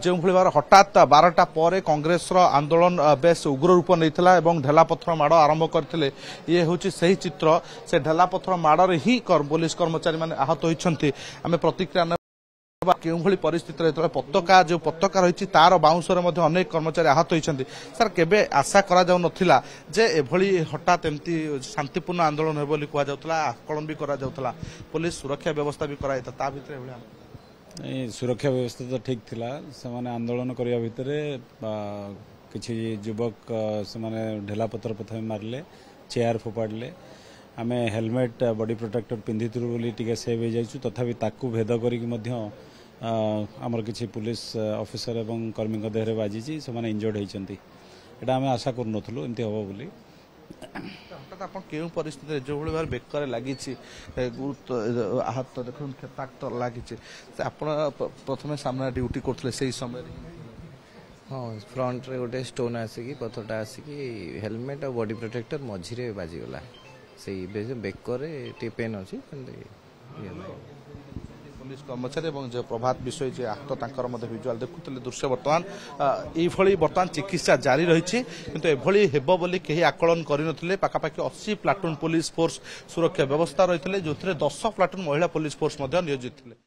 जो भाव हठात 12टा पर कांग्रेस आंदोलन बेस उग्र रूप नहीं ढेलापथर माड़ आरंभ करते ये हूँ से चित्र से ढेलापथर माड़े ही पुलिस कर्मचारी मैंने आहत होती आम प्रतिक्रिया के परिस्थिति पताका जो पताका रही तार बाउंसर अनेक कर्मचारी आहत होती सर केबे आशा करा जाउ नथिला जे एभली हठात एमती शांतिपूर्ण आंदोलन हे बोली कहा जाउतला आकलन भी करा जाउतला पुलिस सुरक्षा व्यवस्था भी कराइता ता भितर एभली सुरक्षा व्यवस्था तो ठीक थिला से माने आंदोलन करिया भितरे किछि युवक से माने ढेला पत्थर प्रथम मारले चेयर फोपाडले आमे हेलमेट बॉडी प्रोटेक्टर पिंधिथुरु बोली टिके सेव हो जाइछु तथापि ताकू भेद करिक मध्य आमर किछि पुलिस ऑफिसर एवं कर्मी देहरे बाजी से माने इंजर्ड होइचंती एटा आमे आशा कर नथलु एमती होबो बोली हठात आप केउ परिस्थिति जो भली भार बेकर लागि गुरुत्व आहत देखुन खेताक तो लागि आपण प्रथमे सामना ड्यूटी करथले सेही समय हाँ फ्रंट रे गोटे स्टोन आसिकी पथरटा आसिकी हेलमेट और बॉडी प्रोटेक्टर मझिरे बाजीगला से बेकर टे पेन अच्छी पुलिस कर्मचारी और जो प्रभात विषय जे आहत भिजुआल देखुले दृश्य बर्तमान चिकित्सा जारी रही किंतु एभली हेबो बोली केही आकलन करिनथिले पाखापाखि 80 प्लाटून पुलिस फोर्स सुरक्षा व्यवस्था रही जो 10 प्लाटून महिला पुलिस फोर्स नियोजित थिले।